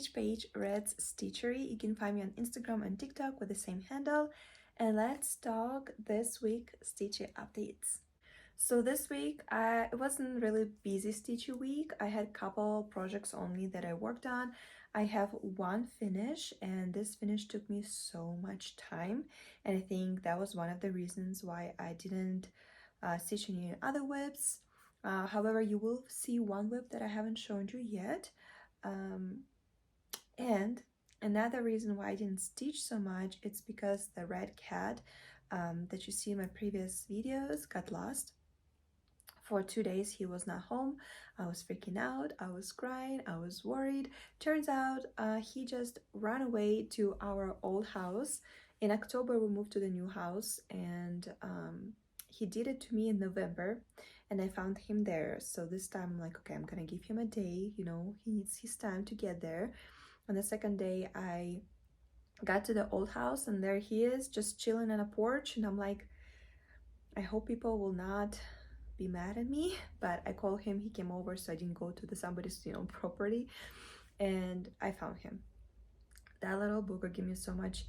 stitch page RedsStitchery. You can find me on Instagram and TikTok with the same handle. And let's talk this week stitchy updates. So this week, it wasn't really busy stitchy week. I had a couple projects only that I worked on. I have one finish, and this finish took me so much time. And I think that was one of the reasons why I didn't stitch any other whips. However, you will see one whip that I haven't shown you yet. And another reason why I didn't stitch so much, it's because the red cat that you see in my previous videos got lost. For 2 days he was not home. I was freaking out, I was crying, I was worried. Turns out he just ran away to our old house. In October we moved to the new house, and he did it to me in November, and I found him there. So this time I'm like, okay, I'm gonna give him a day, you know, he needs his time to get there. On the second day I got to the old house, and there he is just chilling on a porch, and I'm like, I hope people will not be mad at me. But I called him, he came over, so I didn't go to somebody's, you know, property, and I found him. That little booger gave me so much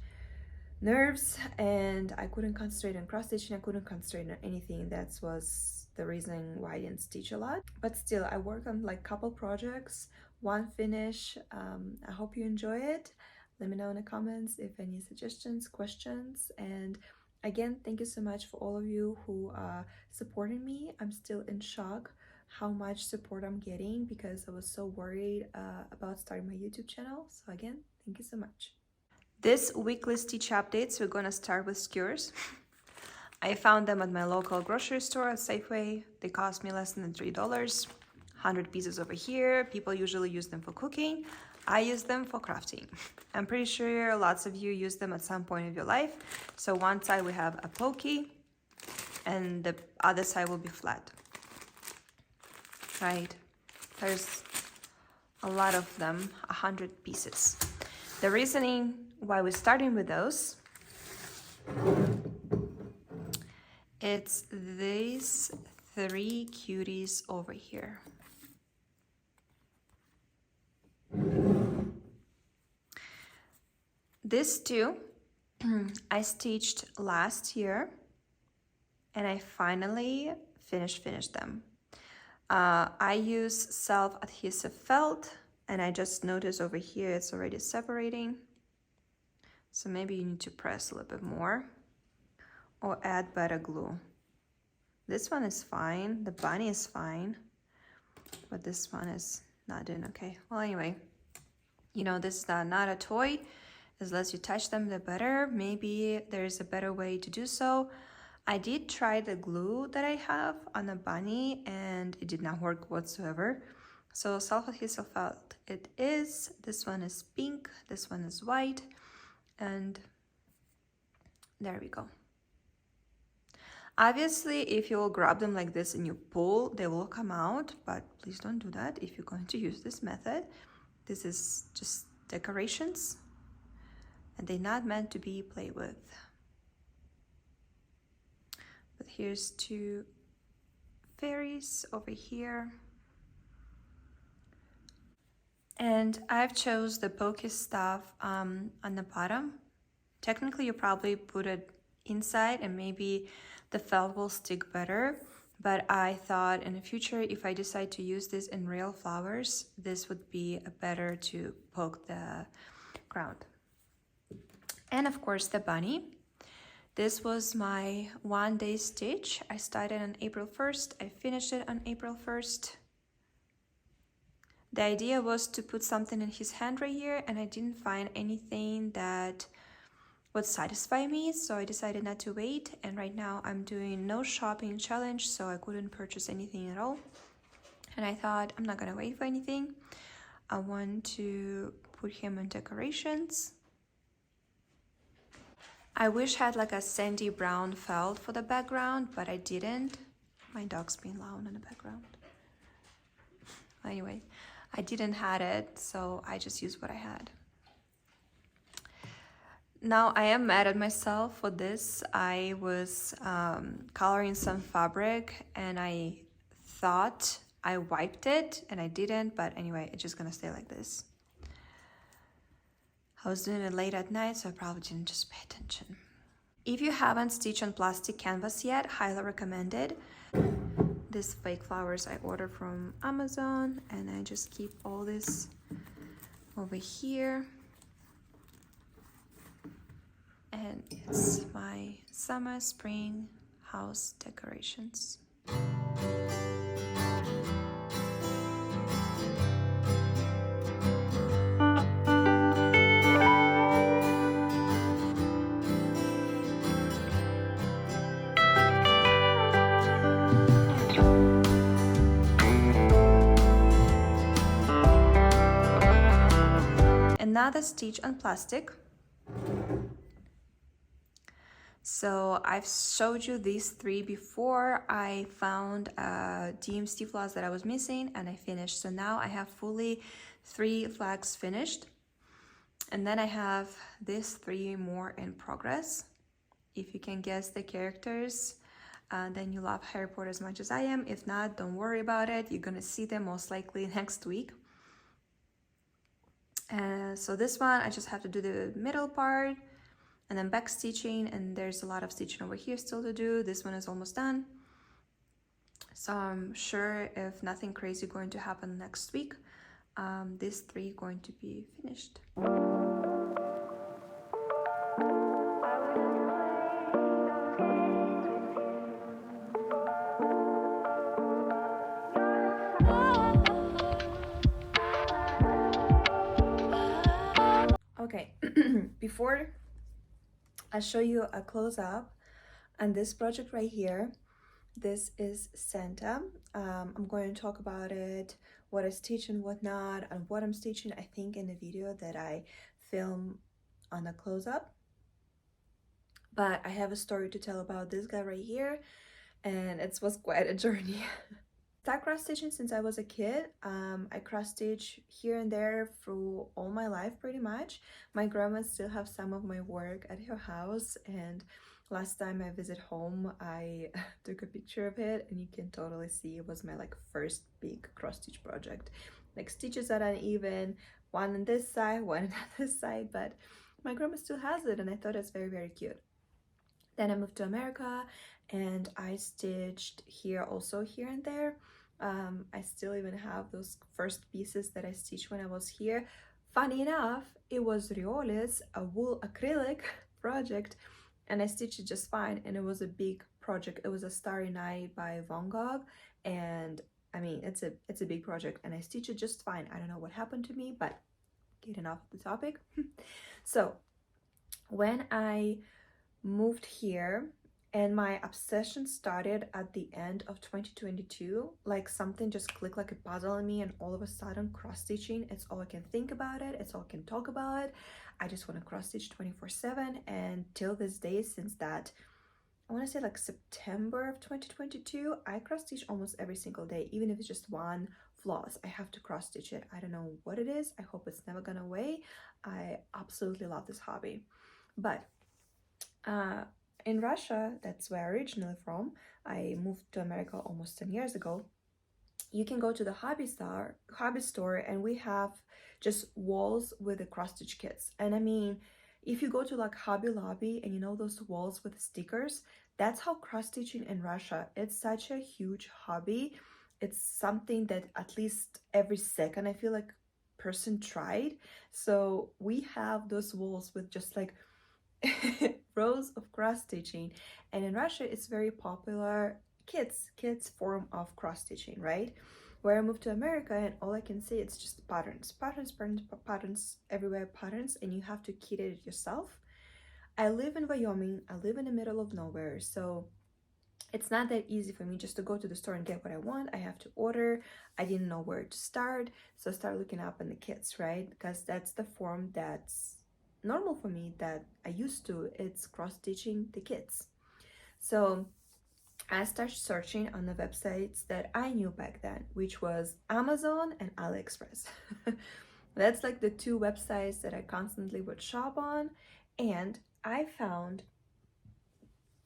nerves, and I couldn't concentrate on cross stitching, I couldn't concentrate on anything. That was the reason why I didn't stitch a lot. But still, I worked on like couple projects, one finish. I hope you enjoy it. Let me know in the comments if any suggestions, questions, and again, thank you so much for all of you who are supporting me. I'm still in shock how much support I'm getting, because I was so worried about starting my YouTube channel. So again, thank you so much. This weekly stitch updates, we're gonna start with skewers. I found them at my local grocery store at Safeway. They cost me less than $3. 100 pieces over here. People usually use them for cooking. I use them for crafting. I'm pretty sure lots of you use them at some point of your life. So one side we have a pokey, and the other side will be flat. Right? There's a lot of them, 100 pieces. The reasoning why we're starting with those, it's these 3 cuties over here. These 2 I stitched last year, and I finally finished them. I use self-adhesive felt, and I just noticed over here it's already separating. So maybe you need to press a little bit more or add better glue. This one is fine, the bunny is fine, but this one is not doing okay. Well, anyway, you know, this is not a toy. As less you touch them, the better. Maybe there's a better way to do so. I did try the glue that I have on the bunny, and it did not work whatsoever. So self-adhesive felt it is. This one is pink, this one is white, and there we go. Obviously, if you will grab them like this and you pull, they will come out, but please don't do that if you're going to use this method. This is just decorations, and they're not meant to be played with. But here's 2 fairies over here. And I've chose the pokey stuff on the bottom. Technically, you probably put it inside and maybe the felt will stick better. But I thought in the future, if I decide to use this in real flowers, this would be better to poke the ground. And of course the bunny. This was my 1-day stitch. I started on April 1st. I finished it on April 1st. The idea was to put something in his hand right here, and I didn't find anything that would satisfy me, so I decided not to wait. And right now I'm doing no shopping challenge, so I couldn't purchase anything at all. And I thought, I'm not gonna wait for anything. I want to put him in decorations. I wish I had like a sandy brown felt for the background, but I didn't. My dog's being loud in the background. Anyway, I didn't have it, so I just used what I had. Now I am mad at myself for this. I was coloring some fabric, and I thought I wiped it, and I didn't, but anyway, it's just gonna stay like this. I was doing it late at night, so I probably didn't just pay attention. If you haven't stitched on plastic canvas yet, highly recommended. These fake flowers I ordered from Amazon, and I just keep all this over here. And it's my summer spring house decorations. Another stitch on plastic. So I've showed you these 3 before. I found a DMC floss that I was missing and I finished. So now I have fully 3 flags finished. And then I have these 3 more in progress. If you can guess the characters, then you love Harry Potter as much as I am. If not, don't worry about it. You're gonna see them most likely next week. So this one, I just have to do the middle part and then back stitching, and there's a lot of stitching over here still to do. This one is almost done. So I'm sure if nothing crazy going to happen next week, these 3 going to be finished. Okay, before I show you a close-up on this project right here, this is Santa. I'm going to talk about it, what I stitch and what not, and what I'm stitching, I think, in the video that I film on a close-up. But I have a story to tell about this guy right here, and it was quite a journey. I've cross stitching since I was a kid. I cross stitch here and there through all my life pretty much. My grandma still have some of my work at her house, and last time I visit home I took a picture of it, and you can totally see it was my first big cross stitch project. Stitches are uneven, one on this side, one on this side, but my grandma still has it and I thought it's very, very cute. Then I moved to America and I stitched here also here and there. I still even have those first pieces that I stitched when I was here. Funny enough, it was Rioles, a wool acrylic project, and I stitched it just fine, and it was a big project. It was a Starry Night by Van Gogh, and I mean, it's a big project, and I stitched it just fine. I don't know what happened to me, but getting off the topic. So when I moved here, and my obsession started at the end of 2022, something just clicked like a puzzle on me, and all of a sudden cross stitching, it's all I can think about it, it's all I can talk about it. I just want to cross stitch 24/7, and till this day, since that, I want to say September of 2022, I cross stitch almost every single day. Even if it's just one floss, I have to cross stitch it. I don't know what it is. I hope it's never gone away. I absolutely love this hobby. But in Russia, that's where I'm originally from, I moved to America almost 10 years ago. You can go to the hobby store, and we have just walls with the cross stitch kits. And I mean, if you go to Hobby Lobby and you know those walls with stickers, that's how cross stitching in Russia. It's such a huge hobby. It's something that at least every second I feel like person tried. So we have those walls with just rows of cross stitching, and in Russia it's very popular kids form of cross stitching, right? Where I moved to America, and all I can say, it's just patterns everywhere, patterns, and you have to kit it yourself. I live in Wyoming, I live in the middle of nowhere, so it's not that easy for me just to go to the store and get what I want. I have to order. I didn't know where to start, so I started looking up in the kits, right? Because that's the form that's normal for me, that I used to. It's cross stitching the kits. So I started searching on the websites that I knew back then, which was Amazon and AliExpress. That's the 2 websites that I constantly would shop on, and I found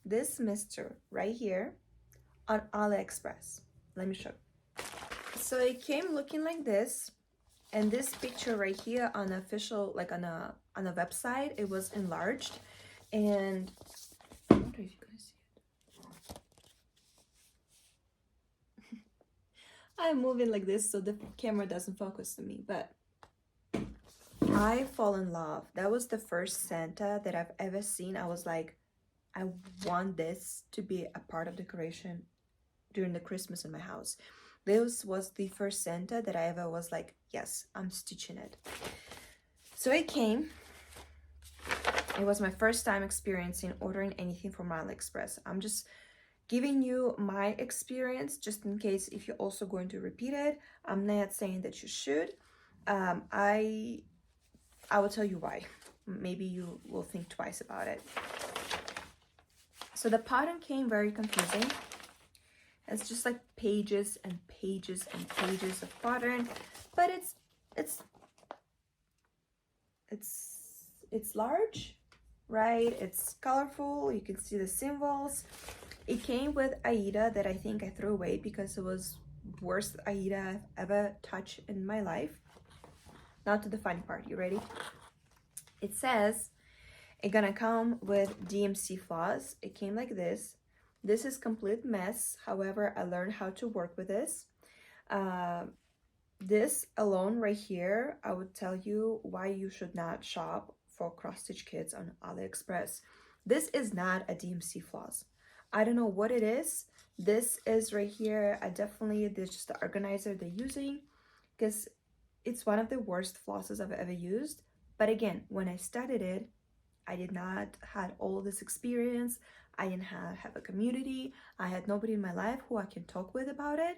this mister right here on AliExpress. Let me show you. So it came looking like this, and this picture right here on official, on a on the website. It was enlarged, and I wonder if you can see it. I'm moving like this so the camera doesn't focus on me, but I fall in love. That was the first Santa that I've ever seen. I was like, I want this to be a part of decoration during the Christmas in my house. This was the first Santa that I ever was like, yes, I'm stitching it. So it came. It was my first time experiencing ordering anything from AliExpress. I'm just giving you my experience just in case if you're also going to repeat it. I'm not saying that you should. I will tell you why. Maybe you will think twice about it. So the pattern came very confusing. It's just like pages and pages and pages of pattern, but it's large, right? It's colorful. You can see the symbols. It came with Aida that I think I threw away because it was worst Aida I've ever touched in my life. Now to the funny part. You ready? It says it's gonna come with DMC floss. It came like this. This is complete mess. However, I learned how to work with this. This alone right here, I would tell you why you should not shop for cross-stitch kits on AliExpress. This is not a DMC floss. I don't know what it is. This is right here. This is just the organizer they're using because it's one of the worst flosses I've ever used. But again, when I started it, I did not have all this experience. I didn't have a community. I had nobody in my life who I can talk with about it.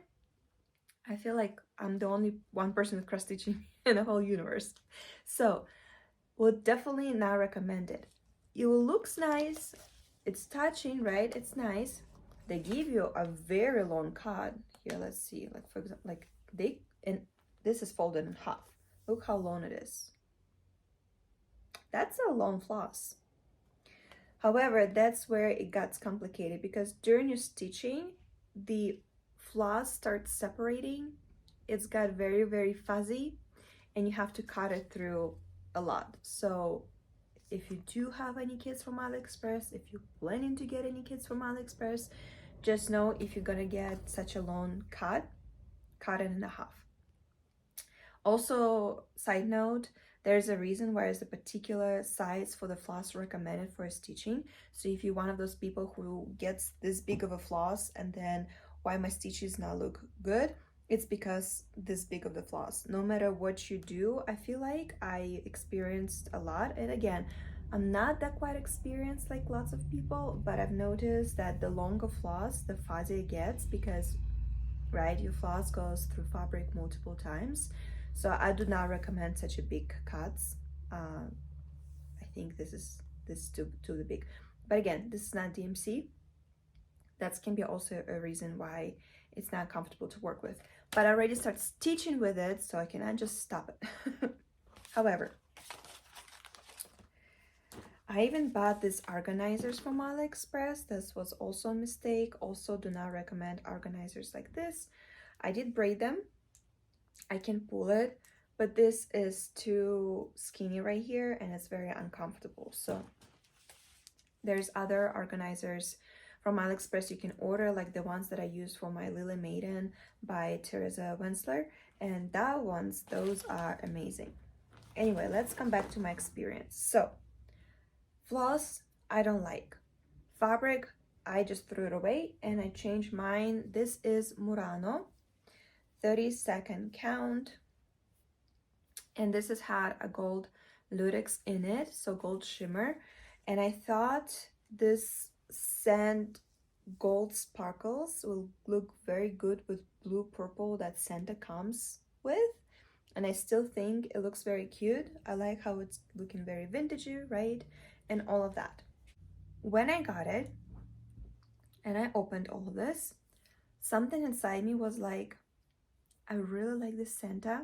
I feel like I'm the only one person with cross stitching in the whole universe. So, would definitely not recommend it. It looks nice. It's touching, right? It's nice. They give you a very long card. Here, let's see. Like for example, and this is folded in half. Look how long it is. That's a long floss. However, that's where it gets complicated because during your stitching, the floss starts separating. It's got very, very fuzzy and you have to cut it through a lot. So if you do have any kits from AliExpress, if you're planning to get any kits from AliExpress, just know if you're gonna get such a long cut it in half. Also, side note, there's a reason why there's a particular size for the floss recommended for stitching. So if you're one of those people who gets this big of a floss and then why my stitches not look good, it's because this big of the floss. No matter what you do, I feel like I experienced a lot. And again, I'm not that quite experienced like lots of people, but I've noticed that the longer floss, the fuzzier it gets because, right, your floss goes through fabric multiple times. So I do not recommend such a big cuts. I think this is too big. But again, this is not DMC. That can be also a reason why it's not comfortable to work with. But I already start stitching with it, so I cannot just stop it. However, I even bought these organizers from AliExpress. This was also a mistake. Also, do not recommend organizers like this. I did braid them. I can pull it, but this is too skinny right here and it's very uncomfortable. So there's other organizers from AliExpress you can order, like the ones that I use for my Lily Maiden by Teresa Wensler, and those are amazing. Anyway, let's come back to my experience. So floss, I don't like. Fabric, I just threw it away and I changed mine. This is Murano 30-second count, and this has had a gold lutex in it, so gold shimmer, and I thought this sand gold sparkles will look very good with blue purple that Santa comes with, and I still think it looks very cute. I like how it's looking very vintagey, right, and all of that. When I got it and I opened all of this, something inside me was like, I really like this Santa.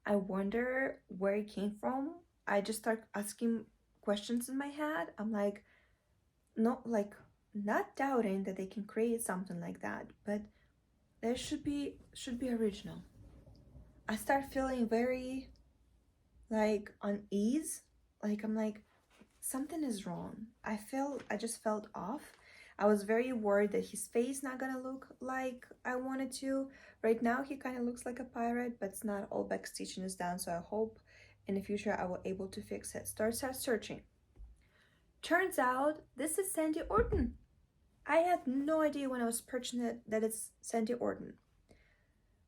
I wonder where it came from. I just start asking questions in my head. I'm like, not doubting that they can create something like that, but there should be original. I start feeling very like unease. Like I'm like, something is wrong. I just felt off. I was very worried that his face not gonna look like I wanted to. Right now he kind of looks like a pirate, but it's not. All back stitching is done, so I hope in the future I will able to fix it. Start searching. Turns out this is Sandy Orton. I had no idea when I was purchasing it that it's Sandy Orton.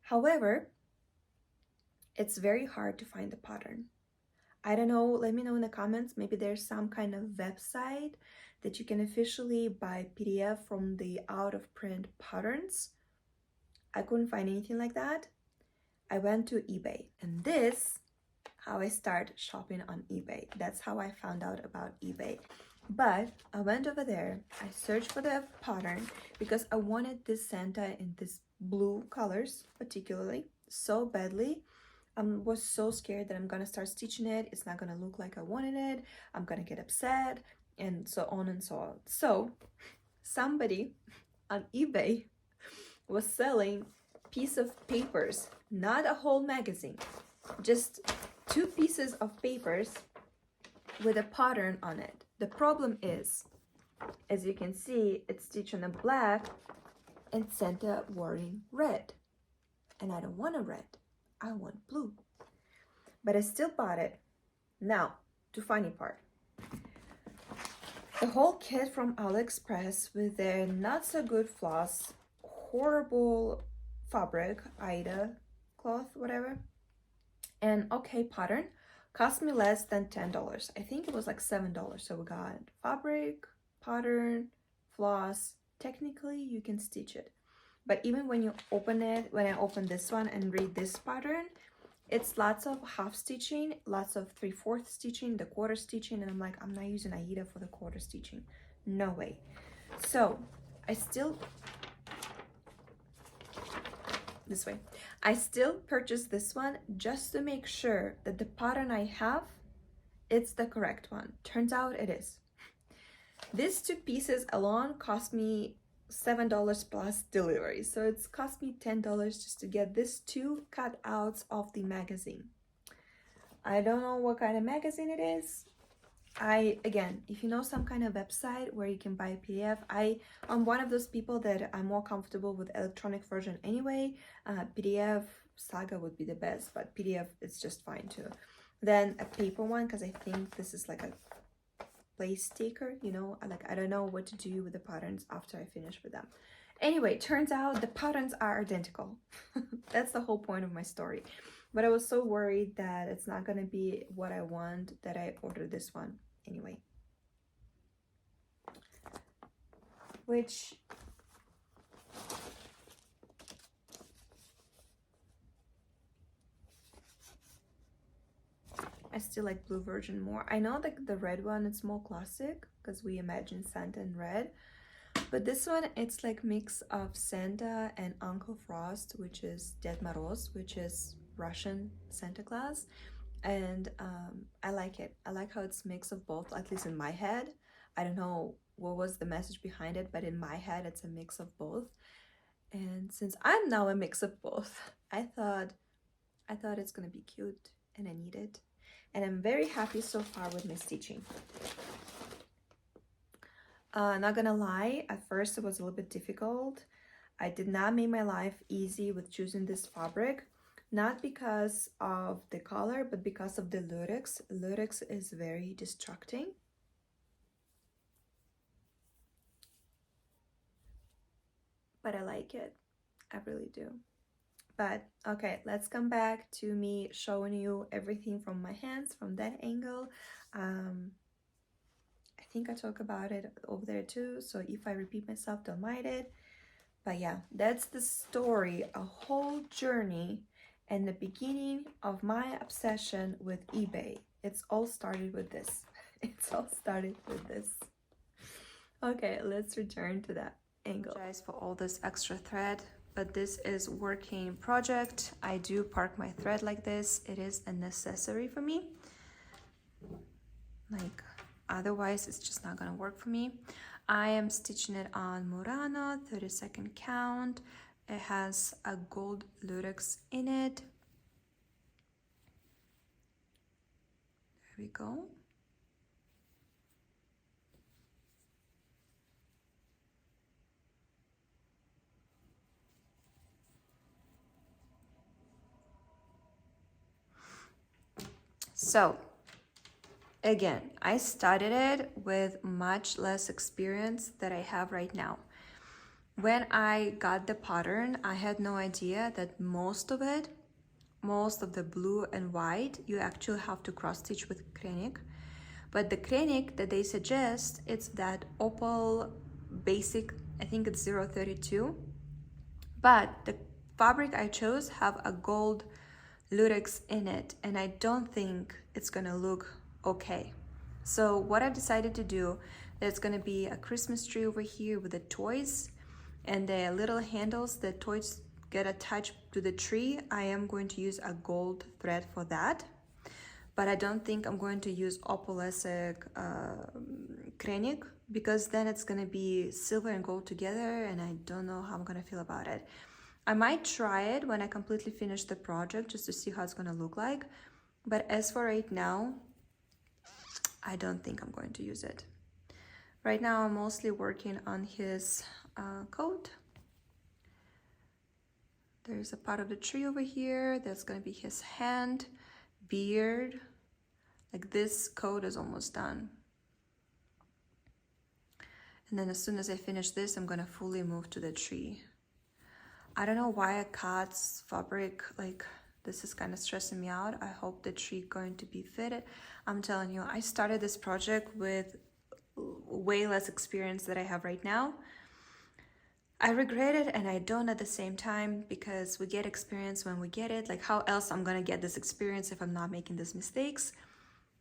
However, it's very hard to find the pattern. I don't know, let me know in the comments, maybe there's some kind of website that you can officially buy PDF from the out of print patterns. I couldn't find anything like that. I went to eBay, and this how I start shopping on eBay. That's how I found out about eBay. But I went over there, I searched for the pattern because I wanted this Santa in this blue colors particularly so badly. I was so scared that I'm gonna start stitching it, it's not gonna look like I wanted it, I'm gonna get upset, and so on and so on. So somebody on eBay was selling piece of papers, not a whole magazine, just 2 pieces of papers with a pattern on it. The problem is, as you can see, it's stitched on a black and Santa wearing red, and I don't want a red, I want blue. But I still bought it. Now, the funny part. The whole kit from AliExpress with their not so good floss, horrible fabric, Ida cloth, whatever, and okay pattern cost me less than $10. I think it was like $7. So we got fabric, pattern, floss. Technically, you can stitch it. But even when you open it, when I open this one and read this pattern, it's lots of half stitching, lots of 3/4 stitching, the quarter stitching, and I'm like, I'm not using Aida for the quarter stitching. No way. So I still, this way, I still purchased this one just to make sure that the pattern I have, it's the correct one. Turns out it is. These 2 pieces alone cost me $7 plus delivery, so it's cost me $10 just to get these 2 cutouts of the magazine. I don't know what kind of magazine it is. Again, if you know some kind of website where you can buy a PDF, I'm one of those people that I'm more comfortable with electronic version anyway. PDF Saga would be the best, but PDF is just fine too. Then a paper one, because I think this is like a place sticker, you know, like I don't know what to do with the patterns after I finish with them. Anyway, turns out the patterns are identical. That's the whole point of my story. But I was so worried that it's not gonna be what I want that I ordered this one anyway. Which I still like blue version more. I know that the red one it's more classic because we imagine Santa in red, but this one it's like mix of Santa and Uncle Frost, which is Ded Moroz, which is Russian Santa Claus, and I like it. I like how it's mix of both, at least in my head. I don't know what was the message behind it, but in my head it's a mix of both. And since I'm now a mix of both, I thought it's gonna be cute and I need it. And I'm very happy so far with my stitching. Not gonna lie, at first it was a little bit difficult. I did not make my life easy with choosing this fabric, not because of the color, but because of the lutex. Lutex is very distracting. But I like it, I really do. But okay, let's come back to me showing you everything from my hands from that angle. I think I talk about it over there too, so if I repeat myself, don't mind it. But yeah, that's the story, a whole journey and the beginning of my obsession with eBay. It's all started with this. It's all started with this. Okay, let's return to that angle. I apologize for all this extra thread, but this is working project. I do park my thread like this. It is a necessary for me. Like, otherwise it's just not gonna work for me. I am stitching it on Murano, 32nd count. It has a gold lutex in it. we go. So again, I started it with much less experience that I have right now. When I got the pattern, I had no idea that most of the blue and white, you actually have to cross stitch with Krenik. But the Krenik that they suggest, it's that opal basic, I think it's 032. But the fabric I chose have a gold lutex in it, and I don't think it's gonna look okay. So what I've decided to do, there's gonna be a Christmas tree over here with the toys and the little handles that toys get attached to the tree. I am going to use a gold thread for that, but I don't think I'm going to use opalescent Krenik, because then it's gonna be silver and gold together, and I don't know how I'm gonna feel about it. I might try it when I completely finish the project just to see how it's gonna look like, but as for right now, I don't think I'm going to use it. Right now I'm mostly working on his coat. There's a part of the tree over here. That's gonna be his hand, beard. Like, this coat is almost done. And then as soon as I finish this, I'm gonna fully move to the tree. I don't know why I cut fabric, like this is kind of stressing me out. I hope the tree going to be fitted. I'm telling you, I started this project with way less experience than I have right now. I regret it and I don't at the same time, because we get experience when we get it. Like, how else I'm gonna get this experience if I'm not making these mistakes?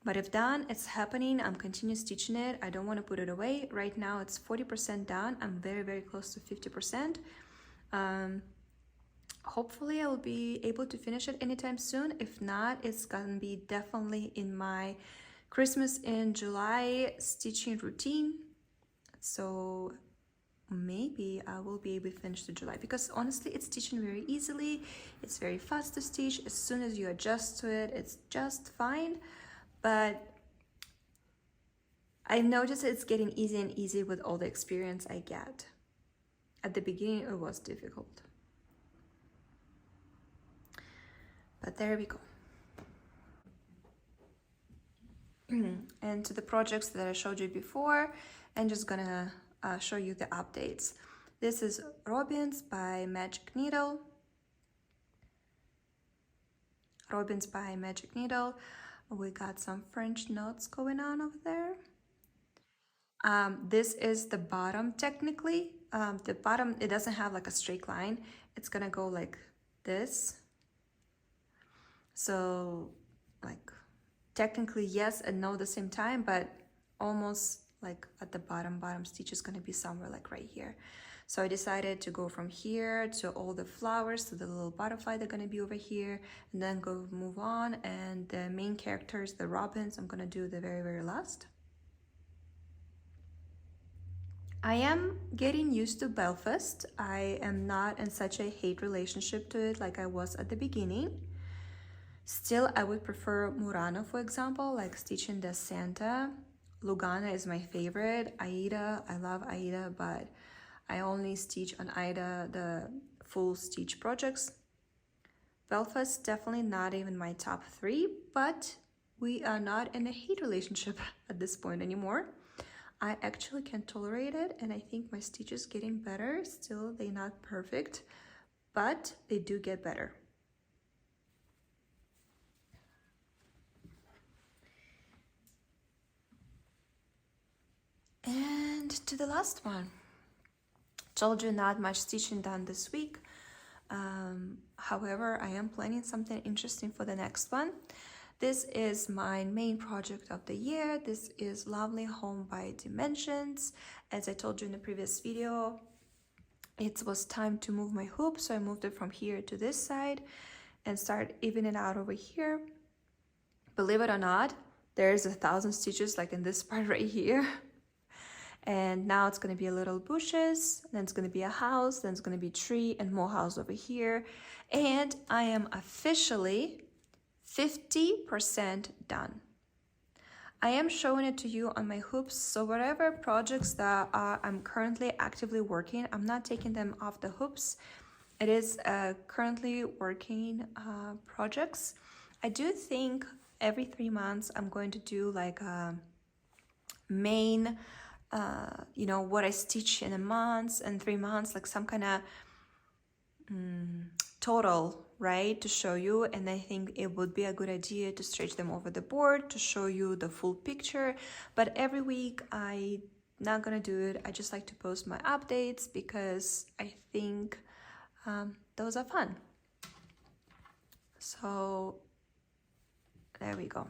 But if done, it's happening. I'm continue stitching it. I don't want to put it away. Right now it's 40% done. I'm very, very close to 50%. Hopefully I will be able to finish it anytime soon. If not, it's gonna be definitely in my Christmas in July stitching routine. So maybe I will be able to finish the July, because honestly it's stitching very easily. It's very fast to stitch. As soon as you adjust to it, it's just fine. But I noticed it's getting easier and easier with all the experience I get. At the beginning it was difficult. But there we go. And to the projects that I showed you before, I'm just gonna show you the updates. This is Robins by Magic Needle. Robins by Magic Needle. We got some French knots going on over there. This is the bottom technically. The bottom, it doesn't have like a straight line. It's gonna go like this. So like technically yes and no at the same time, but almost like at the bottom stitch is going to be somewhere like right here. So I decided to go from here to all the flowers to the little butterfly they're going to be over here, and then go move on. And the main characters, the robins, I'm going to do the very, very last. I am getting used to Belfast. I am not in such a hate relationship to it like I was at the beginning. Still, I would prefer Murano, for example, like stitching the Santa. Lugana is my favorite. Aida, I love Aida, but I only stitch on Aida the full stitch projects. Belfast, definitely not even my top 3, but we are not in a hate relationship at this point anymore. I actually can tolerate it, and I think my stitch is getting better. Still, they're not perfect, but they do get better. And to the last one. Told you not much stitching done this week. However, I am planning something interesting for the next one. This is my main project of the year. This is Lovely Home by Dimensions. As I told you in the previous video, it was time to move my hoop, so I moved it from here to this side and start evening out over here. Believe it or not, there's 1,000 stitches like in this part right here. And now it's going to be a little bushes, then it's going to be a house, then it's going to be tree and more house over here. And I am officially 50% done. I am showing it to you on my hoops, so whatever projects that I'm currently actively working, I'm not taking them off the hoops. It is currently working projects. I do think every 3 months I'm going to do like a main, you know, what I stitch in a month and 3 months, like some kind of total, right, to show you. And I think it would be a good idea to stretch them over the board to show you the full picture. But every week I'm not gonna do it. I just like to post my updates because I think those are fun. So there we go.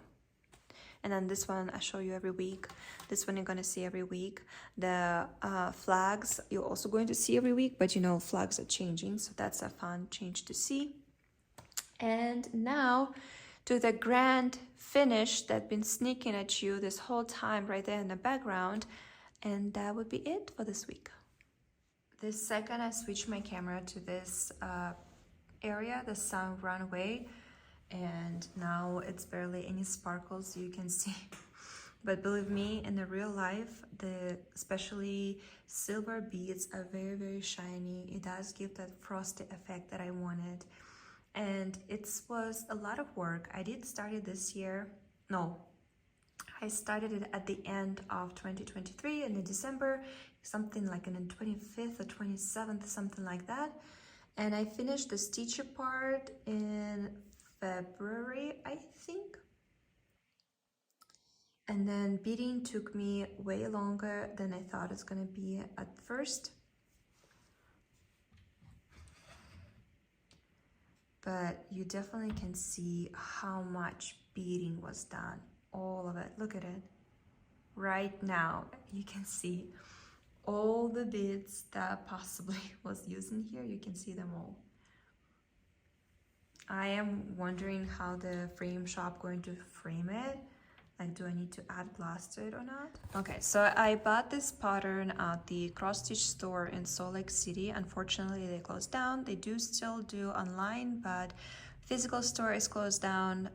And then this one I show you every week. This one you're gonna see every week. The flags you're also going to see every week, but you know, flags are changing, so that's a fun change to see. And now to the grand finish that's been sneaking at you this whole time right there in the background. And that would be it for this week. This second I switched my camera to this area, the sun runway, and now it's barely any sparkles you can see. But believe me, in the real life, the especially silver beads are very, very shiny. It does give that frosty effect that I wanted. And it was a lot of work. I did start it this year. No, I started it at the end of 2023 in December, something like on the 25th or 27th, something like that. And I finished the stitcher part in February, I think. And then beading took me way longer than I thought it's gonna be at first. But you definitely can see how much beading was done. All of it, look at it. Right now, you can see all the beads that possibly was used in here. You can see them all. I am wondering how the frame shop going to frame it. Like, do I need to add glass to it or not? Okay, so I bought this pattern at the cross stitch store in Salt Lake City. Unfortunately, they closed down. They do still do online, but physical store is closed down.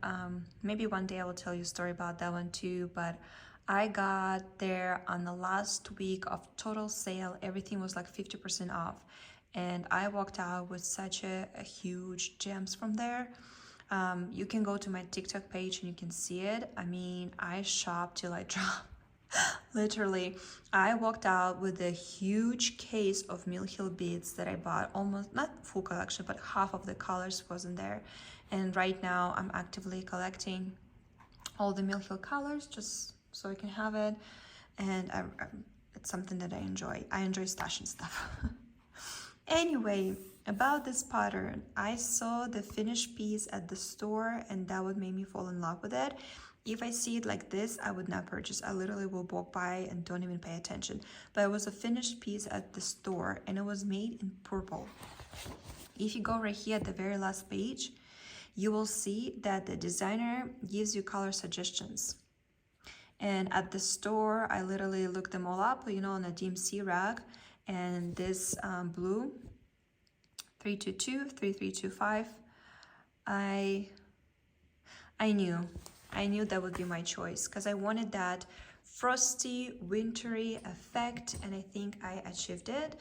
Maybe one day I will tell you a story about that one too, but I got there on the last week of total sale. Everything was like 50% off. And I walked out with such a huge gems from there. You can go to my TikTok page and you can see it. I mean, I shopped till I dropped. Literally, I walked out with a huge case of Mill Hill beads that I bought, almost, not full collection, but half of the colors wasn't there. And right now I'm actively collecting all the Mill Hill colors just so I can have it. And it's something that I enjoy. I enjoy stashing stuff. Anyway, about this pattern, I saw the finished piece at the store and that would make me fall in love with it. If I see it like this, I would not purchase. I literally will walk by and don't even pay attention. But it was a finished piece at the store and it was made in purple. If you go right here at the very last page, you will see that the designer gives you color suggestions. And at the store, I literally looked them all up, you know, on a DMC rack. And this blue 322 3325, I knew that would be my choice because I wanted that frosty wintry effect, and I think I achieved it.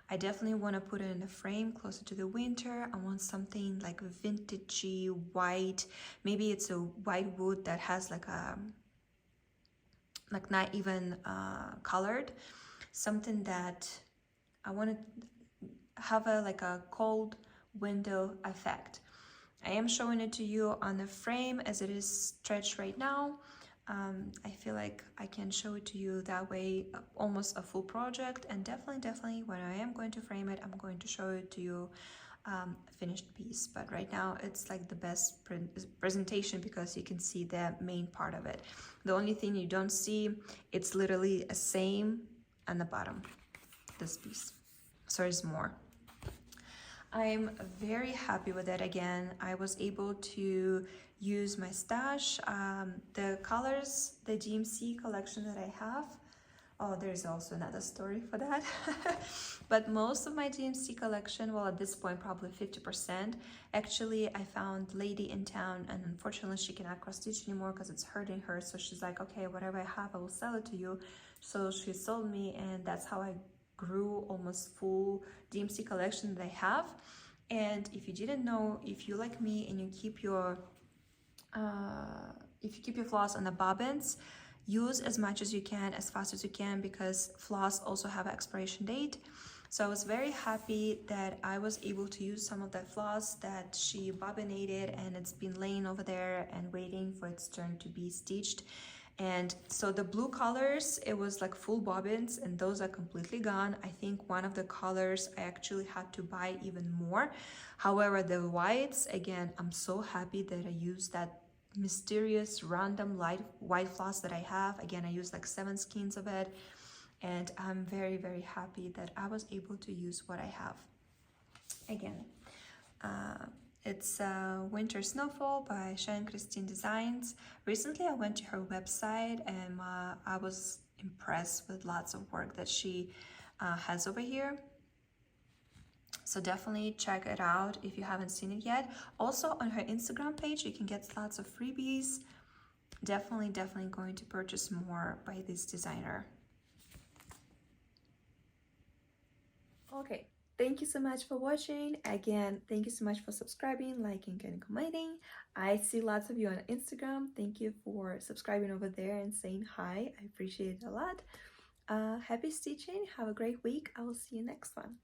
I definitely want to put it in a frame closer to the winter. I want something like vintagey white. Maybe it's a white wood that has like a not even colored, something that I want to have like a cold window effect. I am showing it to you on the frame as it is stretched right now. I feel like I can show it to you that way, almost a full project. And definitely when I am going to frame it, I'm going to show it to you a finished piece. But right now it's like the best presentation because you can see the main part of it. The only thing you don't see, it's literally the same on the bottom, this piece. So there's more. I'm very happy with it. Again, I was able to use my stash. The colors, the GMC collection that I have Oh, there's also another story for that. But most of my DMC collection, well, at this point, probably 50%. Actually, I found lady in town, and unfortunately, she cannot cross stitch anymore because it's hurting her. So she's like, okay, whatever I have, I will sell it to you. So she sold me, and that's how I grew almost full DMC collection that I have. And if you didn't know, if you like me and you keep your floss on the bobbins, use as much as you can, as fast as you can, because floss also have an expiration date. So I was very happy that I was able to use some of that floss that she bobbinated, and it's been laying over there and waiting for its turn to be stitched. And so the blue colors, it was like full bobbins, and those are completely gone. I think one of the colors I actually had to buy even more. However, the whites, again, I'm so happy that I used that mysterious random light white floss that I have. Again, I used like 7 skeins of it, and I'm very, very happy that I was able to use what I have. Again, it's Winter Snowfall by Shannon Christine Designs. Recently I went to her website, and I was impressed with lots of work that she has over here. So definitely check it out if you haven't seen it yet. Also on her Instagram page, you can get lots of freebies. Definitely going to purchase more by this designer. Okay, thank you so much for watching. Again, thank you so much for subscribing, liking, and commenting. I see lots of you on Instagram. Thank you for subscribing over there and saying hi. I appreciate it a lot. Happy stitching. Have a great week. I will see you next one.